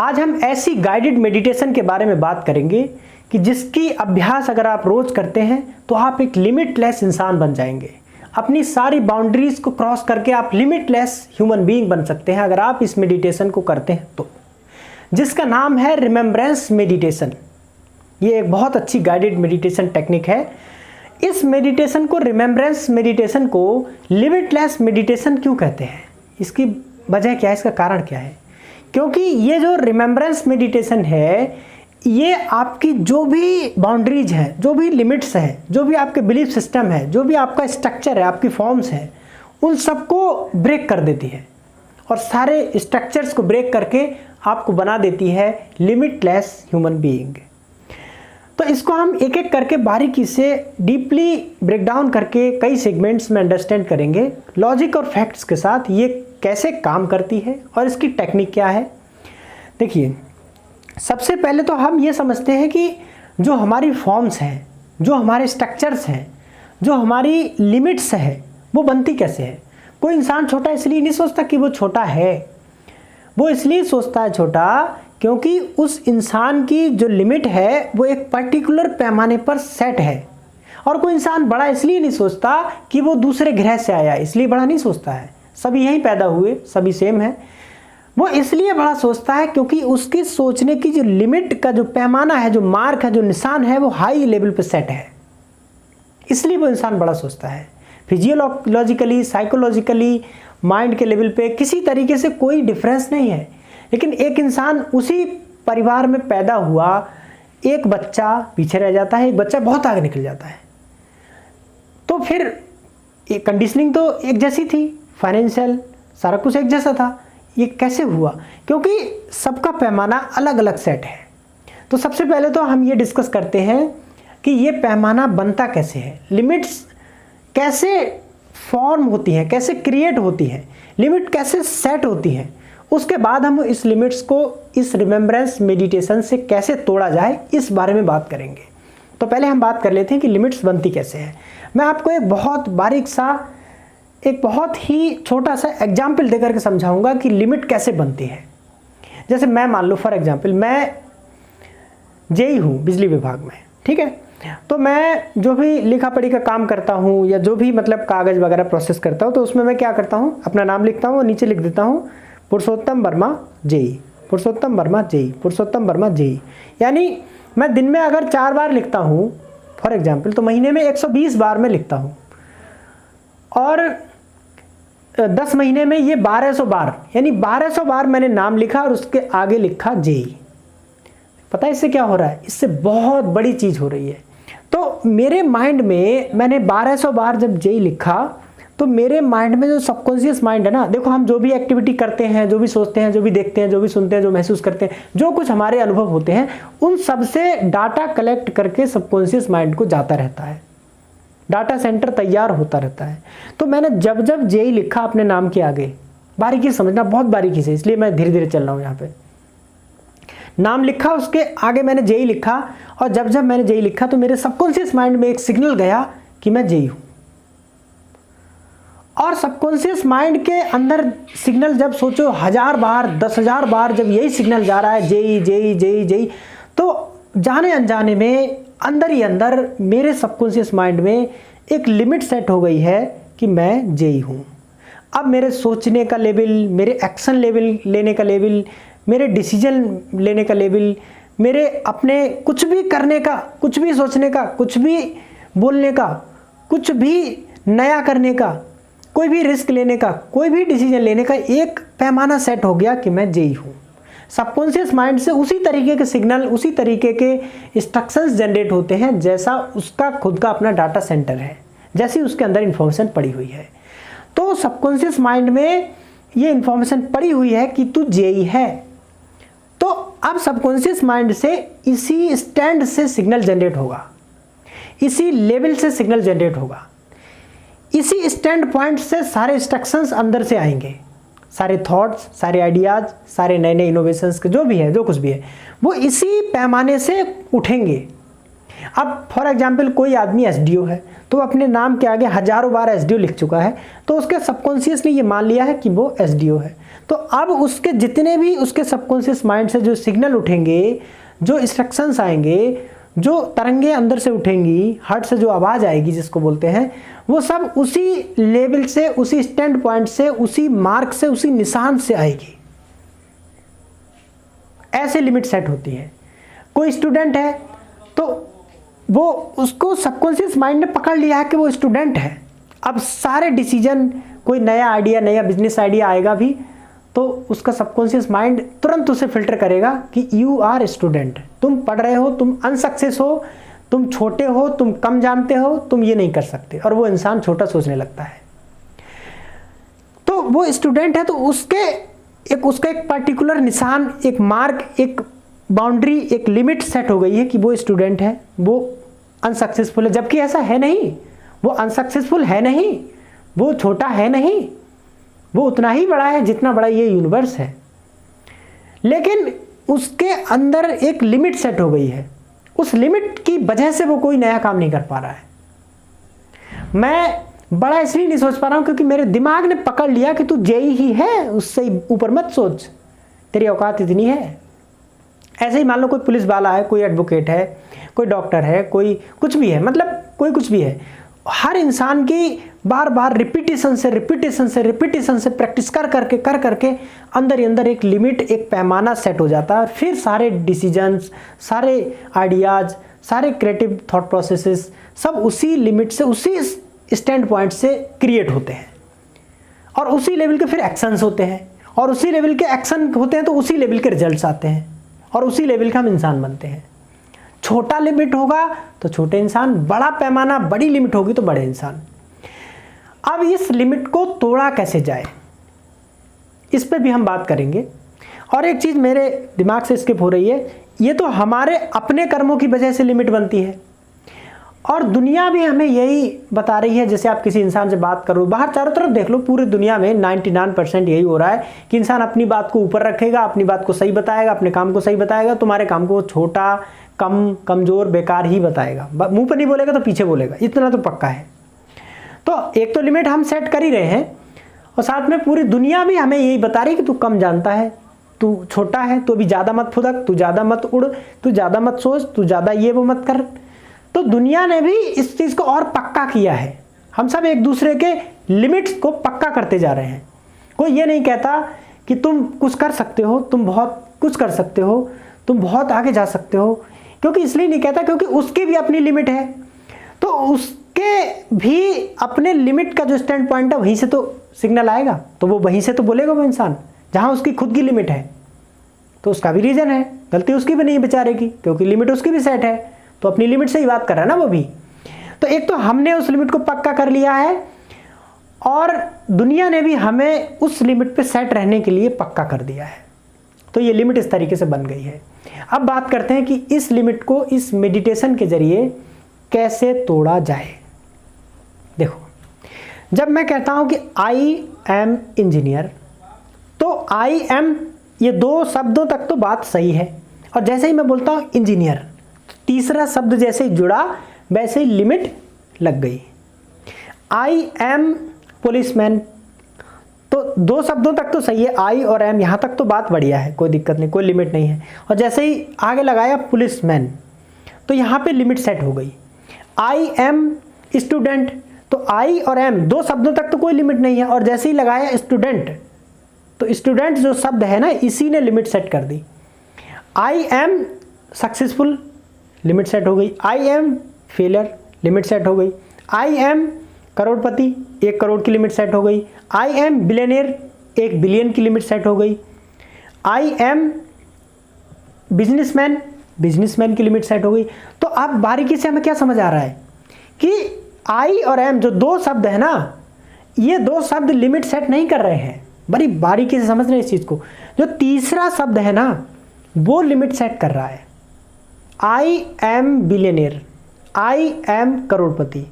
आज हम ऐसी गाइडेड मेडिटेशन के बारे में बात करेंगे कि जिसकी अभ्यास अगर आप रोज करते हैं तो आप एक लिमिटलेस इंसान बन जाएंगे। अपनी सारी बाउंड्रीज को क्रॉस करके आप लिमिटलेस ह्यूमन बीइंग बन सकते हैं अगर आप इस मेडिटेशन को करते हैं तो, जिसका नाम है रिमेम्बरेंस मेडिटेशन। ये एक बहुत अच्छी गाइडेड मेडिटेशन टेक्निक है। इस मेडिटेशन को, रिमेम्बरेंस मेडिटेशन को लिमिटलेस मेडिटेशन क्यों कहते हैं? इसकी वजह क्या है, इसका कारण क्या है? क्योंकि ये जो रिमेम्बरेंस मेडिटेशन है, ये आपकी जो भी बाउंड्रीज है, जो भी लिमिट्स है, जो भी आपके बिलीफ सिस्टम है, जो भी आपका स्ट्रक्चर है, आपकी फॉर्म्स है, उन सबको ब्रेक कर देती है और सारे स्ट्रक्चर्स को ब्रेक करके आपको बना देती है लिमिटलेस ह्यूमन बीइंग। तो इसको हम एक एक करके बारीकी से डीपली ब्रेक डाउन करके कई सेगमेंट्स में अंडरस्टैंड करेंगे, लॉजिक और फैक्ट्स के साथ ये कैसे काम करती है और इसकी टेक्निक क्या है। देखिए, सबसे पहले तो हम ये समझते हैं कि जो हमारी फॉर्म्स हैं, जो हमारे स्ट्रक्चर्स हैं, जो हमारी लिमिट्स है, वो बनती कैसे है। कोई इंसान छोटा इसलिए नहीं सोचता कि वो छोटा है, वो इसलिए सोचता है छोटा क्योंकि उस इंसान की जो लिमिट है वो एक पर्टिकुलर पैमाने पर सेट है। और कोई इंसान बड़ा इसलिए नहीं सोचता कि वो दूसरे ग्रह से आया, इसलिए बड़ा नहीं सोचता है। सभी यहीं पैदा हुए, सभी सेम है। वो इसलिए बड़ा सोचता है क्योंकि उसकी सोचने की जो लिमिट का जो पैमाना है, जो मार्क है, जो निशान है, वो हाई लेवल पे सेट है, इसलिए वो इंसान बड़ा सोचता है। फिजियोलॉजिकली, साइकोलॉजिकली, माइंड के लेवल पे किसी तरीके से कोई डिफरेंस नहीं है। लेकिन एक इंसान उसी परिवार में पैदा हुआ, एक बच्चा पीछे रह जाता है, एक बच्चा बहुत आगे निकल जाता है। तो फिर कंडीशनिंग तो एक जैसी थी, फाइनेंशियल सारा कुछ एक जैसा था। ये कैसे हुआ? क्योंकि सबका पैमाना अलग अलग सेट है। तो सबसे पहले तो हम ये डिस्कस करते हैं कि ये पैमाना बनता कैसे है, लिमिट्स कैसे फॉर्म होती हैं, कैसे क्रिएट होती हैं, लिमिट कैसे सेट होती हैं। उसके बाद हम इस लिमिट्स को इस रिमेम्बरेंस मेडिटेशन से कैसे तोड़ा जाए, इस बारे में बात करेंगे। तो पहले हम बात कर लेते हैं कि लिमिट्स बनती कैसे हैं। मैं आपको एक बहुत बारीक सा, एक बहुत ही छोटा सा एग्जाम्पल देकर के समझाऊंगा कि लिमिट कैसे बनती है। जैसे मैं मान लो फॉर एग्जाम्पल, मैं जेई हूँ बिजली विभाग में, ठीक है। तो मैं जो भी लिखा पढ़ी का काम करता हूँ या जो भी मतलब कागज़ वगैरह प्रोसेस करता हूँ, तो उसमें मैं क्या करता हूँ, अपना नाम लिखता हूँ और नीचे लिख देता हूँ पुरुषोत्तम वर्मा जेई, पुरुषोत्तम वर्मा जेई, पुरुषोत्तम वर्मा जेई। यानी मैं दिन में अगर 4 बार लिखता हूँ फॉर एग्जाम्पल, तो महीने में 120 बार मैं लिखता हूँ और 10 महीने में ये 1200 बार, यानी 1200 बार मैंने नाम लिखा और उसके आगे लिखा जेई। पता है इससे क्या हो रहा है? इससे बहुत बड़ी चीज़ हो रही है। तो मेरे माइंड में मैंने 1200 बार जब जेई लिखा, तो मेरे माइंड में जो सबकॉन्शियस माइंड है ना, देखो हम जो भी एक्टिविटी करते हैं, जो भी सोचते हैं, जो भी देखते हैं, जो भी सुनते हैं, जो महसूस करते हैं, जो कुछ हमारे अनुभव होते हैं, उन सब से डाटा कलेक्ट करके सबकॉन्शियस माइंड को जाता रहता है, डाटा सेंटर तैयार होता रहता है। तो मैंने जब जब जेई लिखा अपने नाम के आगे, बारीकी समझना, बहुत बारीकी से, इसलिए मैं धीरे धीरे चल रहा हूँ यहाँ पे, नाम लिखा, उसके आगे मैंने जेई लिखा, और जब जब मैंने जेई लिखा तो मेरे सबकॉन्शियस माइंड में एक सिग्नल गया कि मैं जेई हूँ। और सबकॉन्शियस माइंड के अंदर सिग्नल जब सोचो 1000 बार, 10,000 बार जब यही सिग्नल जा रहा है जेई जेई जेई जेई, तो जाने अनजाने में अंदर ही अंदर मेरे सबकॉन्शियस माइंड में एक लिमिट सेट हो गई है कि मैं जेई हूँ। अब मेरे सोचने का लेवल, मेरे एक्शन लेवल लेने का लेवल, मेरे डिसीजन लेने का लेवल, मेरे अपने कुछ भी करने का, कुछ भी सोचने का, कुछ भी बोलने का, कुछ भी नया करने का, कोई भी रिस्क लेने का, कोई भी डिसीजन लेने का एक पैमाना सेट हो गया कि मैं जेई हूँ। सबकॉन्शियस माइंड से उसी तरीके के सिग्नल, उसी तरीके के इंस्ट्रक्शंस जनरेट होते हैं जैसा उसका खुद का अपना डाटा सेंटर है, जैसी उसके अंदर इंफॉर्मेशन पड़ी हुई है। तो सबकॉन्शियस माइंड में ये इंफॉर्मेशन पड़ी हुई है कि तू जेई है। तो अब सबकॉन्शियस माइंड से इसी स्टैंड से सिग्नल जनरेट होगा, इसी लेवल से सिग्नल जनरेट होगा, इसी स्टैंड पॉइंट से सारे इंस्ट्रक्शंस अंदर से आएंगे, सारे थॉट्स, सारे आइडियाज, सारे नए नए इनोवेशंस के जो भी है, जो कुछ भी है, वो इसी पैमाने से उठेंगे। अब फॉर एग्जांपल कोई आदमी एसडीओ है, तो अपने नाम के आगे हजारों बार एसडीओ लिख चुका है, तो उसके सबकॉन्शियसली ये मान लिया है कि वो एसडीओ है। तो अब उसके जितने भी उसके सबकॉन्शियस माइंड से जो सिग्नल उठेंगे, जो इंस्ट्रक्शंस आएंगे, जो तरंगे अंदर से उठेंगी, हार्ट से जो आवाज़ आएगी जिसको बोलते हैं, वो सब उसी लेवल से, उसी स्टैंड पॉइंट से, उसी मार्क से, उसी निशान से आएगी। ऐसे लिमिट सेट होती है। कोई स्टूडेंट है तो वो उसको सबकॉन्शियस माइंड ने पकड़ लिया है कि वो स्टूडेंट है। अब सारे डिसीजन, कोई नया आइडिया, नया बिजनेस आइडिया आएगा भी तो उसका सबकॉन्शियस माइंड तुरंत उसे फिल्टर करेगा कि यू आर स्टूडेंट, तुम पढ़ रहे हो, तुम अनसक्सेस हो, तुम छोटे हो, तुम कम जानते हो, तुम ये नहीं कर सकते, और वो इंसान छोटा सोचने लगता है। तो वो स्टूडेंट है तो उसका एक पर्टिकुलर निशान, एक मार्क, एक बाउंड्री, एक लिमिट सेट हो गई है कि वो स्टूडेंट है, वो अनसक्सेसफुल है। जबकि ऐसा है नहीं, वो अनसक्सेसफुल है नहीं, वो छोटा है नहीं, वो उतना ही बड़ा है जितना बड़ा ये यूनिवर्स है। लेकिन उसके अंदर एक लिमिट सेट हो गई है, उस लिमिट की वजह से वो कोई नया काम नहीं कर पा रहा है। मैं बड़ा इसलिए नहीं सोच पा रहा हूं क्योंकि मेरे दिमाग ने पकड़ लिया कि तू जेई ही है, उससे ऊपर मत सोच, तेरी औकात इतनी है। ऐसे ही मान लो कोई पुलिस वाला है, कोई एडवोकेट है, कोई डॉक्टर है, कोई कुछ भी है, मतलब कोई कुछ भी है। हर इंसान की बार बार रिपीटेशन से प्रैक्टिस कर करके अंदर ही अंदर एक लिमिट, एक पैमाना सेट हो जाता है। फिर सारे डिसीजंस, सारे आइडियाज, सारे क्रिएटिव थॉट प्रोसेसेस सब उसी लिमिट से, उसी स्टैंड पॉइंट से क्रिएट होते हैं, और उसी लेवल के फिर एक्शंस होते हैं, और उसी लेवल के एक्शन होते हैं तो उसी लेवल के रिजल्ट्स आते हैं, और उसी लेवल का हम इंसान बनते हैं। छोटा लिमिट होगा तो छोटे इंसान, बड़ा पैमाना, बड़ी लिमिट होगी तो बड़े इंसान। अब इस लिमिट को तोड़ा कैसे जाए, इस पे भी हम बात करेंगे। और एक चीज़ मेरे दिमाग से स्किप हो रही है, ये तो हमारे अपने कर्मों की वजह से लिमिट बनती है, और दुनिया भी हमें यही बता रही है। जैसे आप किसी इंसान से बात करो, बाहर चारों तरफ देख लो, पूरी दुनिया में 99% यही हो रहा है कि इंसान अपनी बात को ऊपर रखेगा, अपनी बात को सही बताएगा, अपने काम को सही बताएगा, तुम्हारे काम को छोटा, कम, कमज़ोर, बेकार ही बताएगा। मुंह पर नहीं बोलेगा तो पीछे बोलेगा, इतना तो पक्का है। तो एक तो लिमिट हम सेट कर ही रहे हैं, और साथ में पूरी दुनिया भी हमें यही बता रही है कि तू कम जानता है, तू छोटा है, तो अभी ज़्यादा मत फुदक, तू ज़्यादा मत उड़, तू ज़्यादा मत सोच, तू ज़्यादा ये वो मत कर। तो दुनिया ने भी इस चीज़ को और पक्का किया है। हम सब एक दूसरे के लिमिट्स को पक्का करते जा रहे हैं। कोई ये नहीं कहता कि तुम कुछ कर सकते हो, तुम बहुत कुछ कर सकते हो, तुम बहुत आगे जा सकते हो, क्योंकि इसलिए नहीं कहता क्योंकि उसकी भी अपनी लिमिट है। तो उसके भी अपने लिमिट का जो स्टैंड पॉइंट है वहीं से तो सिग्नल आएगा, तो वो वहीं से तो बोलेगा वो इंसान, जहाँ उसकी खुद की लिमिट है। तो उसका भी रीज़न है, गलती उसकी भी नहीं बेचारे की, क्योंकि लिमिट उसकी भी सेट है, तो अपनी लिमिट से ही बात कर रहा है ना वो भी। तो एक तो हमने उस लिमिट को पक्का कर लिया है, और दुनिया ने भी हमें उस लिमिट पे सेट रहने के लिए पक्का कर दिया है। तो ये लिमिट इस तरीके से बन गई है। अब बात करते हैं कि इस लिमिट को इस मेडिटेशन के जरिए कैसे तोड़ा जाए। देखो, जब मैं कहता हूं कि आई एम इंजीनियर, तो आई एम, ये दो शब्दों तक तो बात सही है, और जैसे ही मैं बोलता हूं इंजीनियर, तीसरा शब्द जैसे ही जुड़ा वैसे ही लिमिट लग गई। आई एम पुलिसमैन, तो दो शब्दों तक तो सही है, आई और एम, यहाँ तक तो बात बढ़िया है, कोई दिक्कत नहीं, कोई लिमिट नहीं है। और जैसे ही आगे लगाया पुलिसमैन, तो यहाँ पे लिमिट सेट हो गई। आई एम स्टूडेंट, तो आई और एम दो शब्दों तक तो कोई लिमिट नहीं है, और जैसे ही लगाया स्टूडेंट, तो स्टूडेंट जो शब्द है ना, इसी ने लिमिट सेट कर दी। I am successful, limit set हो गई। I am failure, limit set हो गई। आई एम करोड़पति, 1 करोड़ की लिमिट सेट हो गई। आई एम बिलियनियर, 1 बिलियन की लिमिट सेट हो गई। आई एम बिजनेसमैन, बिजनेसमैन की लिमिट सेट हो गई। तो अब बारीकी से हमें क्या समझ आ रहा है कि आई और एम जो दो शब्द है ना, ये दो शब्द लिमिट सेट नहीं कर रहे हैं। बड़ी बारीकी से समझ रहे हैं इस चीज़ को। जो तीसरा शब्द है ना, वो लिमिट सेट कर रहा है। I am billionaire, I am करोड़पति,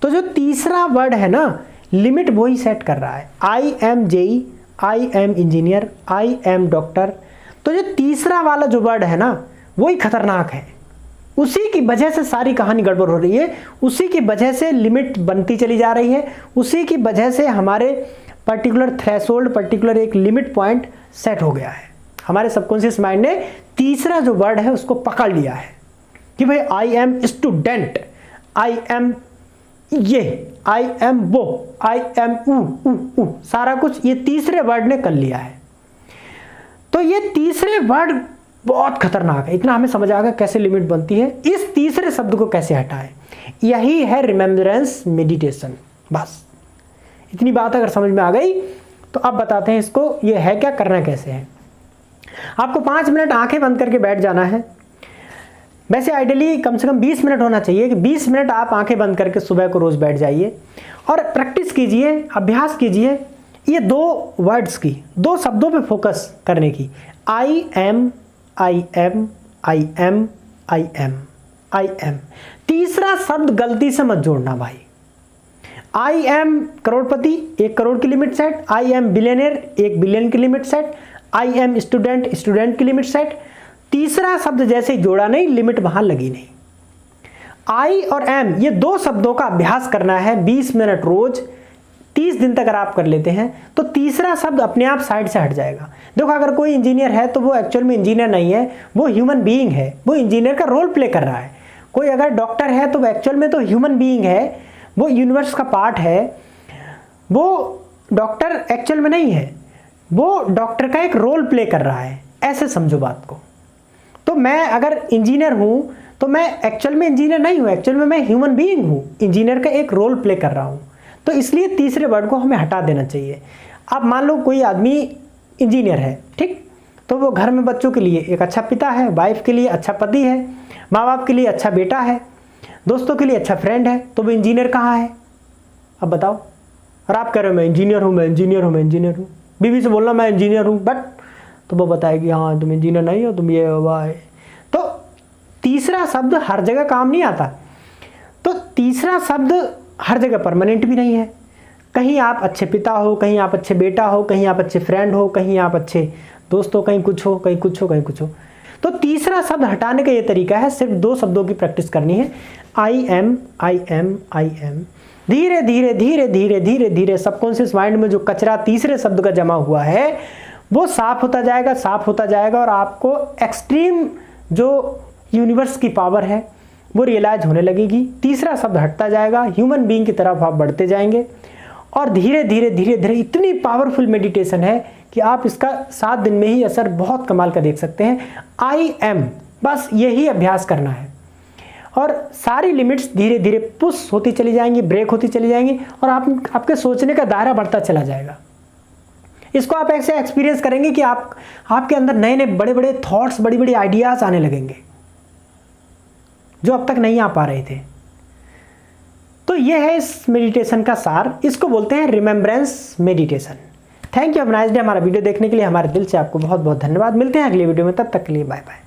तो जो तीसरा वर्ड है ना, लिमिट वही सेट कर रहा है। I am JE, I am engineer, I am doctor, तो जो तीसरा वाला जो वर्ड है ना, वही खतरनाक है। उसी की वजह से सारी कहानी गड़बड़ हो रही है, उसी की वजह से लिमिट बनती चली जा रही है, उसी की वजह से हमारे पर्टिकुलर थ्रेशोल्ड, पर्टिकुलर एक लिमिट पॉइंट सेट हो गया है। हमारे सबकॉन्शियस माइंड ने तीसरा जो वर्ड है उसको पकड़ लिया है कि भाई आई एम स्टूडेंट, आई एम ये, आई एम वो, आई एम ऊ, सारा कुछ ये तीसरे वर्ड ने कर लिया है। तो ये तीसरे वर्ड बहुत खतरनाक है। इतना हमें समझ आ गया कैसे लिमिट बनती है, इस तीसरे शब्द को कैसे हटाएं। यही है रिमेम्बरेंस मेडिटेशन। बस इतनी बात अगर समझ में आ गई तो अब बताते हैं इसको, ये है क्या, करना कैसे है। आपको 5 मिनट आंखें बंद करके बैठ जाना है। वैसे आइडियली कम से कम 20 मिनट होना चाहिए कि 20 मिनट आप आंखें बंद करके सुबह को रोज बैठ जाइए और प्रैक्टिस कीजिए, अभ्यास कीजिए ये 2 वर्ड्स की, 2 शब्दों पे फोकस करने की। I am, I am, I am, I am, I am. तीसरा शब्द गलती से मत जोड़ना भाई। आई एम करोड़पति, 1 करोड़ की limit set. I am billionaire, 1 billion की limit set. I am student, student की लिमिट सेट। तीसरा शब्द जैसे ही जोड़ा नहीं, लिमिट वहां लगी नहीं। आई और एम ये 2 शब्दों का अभ्यास करना है 20 मिनट रोज, 30 दिन तक अगर आप कर लेते हैं तो तीसरा शब्द अपने आप साइड से हट जाएगा। देखो अगर कोई इंजीनियर है तो वो एक्चुअल में इंजीनियर नहीं है, वो ह्यूमन बीइंग है, वो इंजीनियर का रोल प्ले कर रहा है। कोई अगर डॉक्टर है तो वो एक्चुअल में तो ह्यूमन बीइंग है, वो यूनिवर्स का पार्ट है। वो डॉक्टर एक्चुअल में नहीं है, वो डॉक्टर का एक रोल प्ले कर रहा है, ऐसे समझो बात को। तो मैं अगर इंजीनियर हूं तो मैं एक्चुअल में इंजीनियर नहीं हूं, एक्चुअल में मैं ह्यूमन बीइंग हूं, इंजीनियर का एक रोल प्ले कर रहा हूं। तो इसलिए तीसरे वर्ड को हमें हटा देना चाहिए। अब मान लो कोई आदमी इंजीनियर है, ठीक, तो वो घर में बच्चों के लिए एक अच्छा पिता है, वाइफ के लिए अच्छा पति है, माँ बाप के लिए अच्छा बेटा है, दोस्तों के लिए अच्छा फ्रेंड है, तो वो इंजीनियर कहाँ है? अब बताओ। और आप कह रहे हो मैं इंजीनियर हूँ, मैं इंजीनियर हूँ, मैं इंजीनियर हूँ। बीवी से बोलना मैं इंजीनियर हूँ, बट तो वो बताएगी हाँ तुम इंजीनियर नहीं हो, तुम ये हुआ है। तो तीसरा शब्द हर जगह काम नहीं आता। तो तीसरा शब्द हर जगह परमानेंट भी नहीं है। कहीं आप अच्छे पिता हो, कहीं आप अच्छे बेटा हो, कहीं आप अच्छे फ्रेंड हो, कहीं आप अच्छे दोस्त हो, कहीं कुछ हो, कहीं कुछ हो, कहीं कुछ हो। तो तीसरा शब्द हटाने का ये तरीका है, सिर्फ 2 शब्दों की प्रैक्टिस करनी है। I M, I am, I am. धीरे धीरे धीरे धीरे धीरे धीरे सबकॉन्शियस माइंड में जो कचरा तीसरे शब्द का जमा हुआ है वो साफ होता जाएगा, साफ होता जाएगा, और आपको एक्सट्रीम जो यूनिवर्स की पावर है वो रियलाइज होने लगेगी। तीसरा शब्द हटता जाएगा, ह्यूमन बीइंग की तरफ आप बढ़ते जाएंगे, और धीरे धीरे धीरे धीरे इतनी पावरफुल मेडिटेशन है कि आप इसका 7 दिन में ही असर बहुत कमाल का देख सकते हैं। आई एम, बस यही अभ्यास करना है, और सारी लिमिट्स धीरे धीरे पुश होती चली जाएंगी, ब्रेक होती चली जाएंगी, और आपके सोचने का दायरा बढ़ता चला जाएगा। इसको आप ऐसे एक्सपीरियंस करेंगे कि आपके अंदर नए नए बड़े बड़े थॉट्स, बड़ी बड़ी आइडियाज आने लगेंगे जो अब तक नहीं आ पा रहे थे। तो ये है इस मेडिटेशन का सार, इसको बोलते हैं remembrance meditation. Thank you, have a nice day. हमारा वीडियो देखने के लिए हमारे दिल से आपको बहुत बहुत धन्यवाद। मिलते हैं अगले वीडियो में, तब तक के लिए बाय बाय।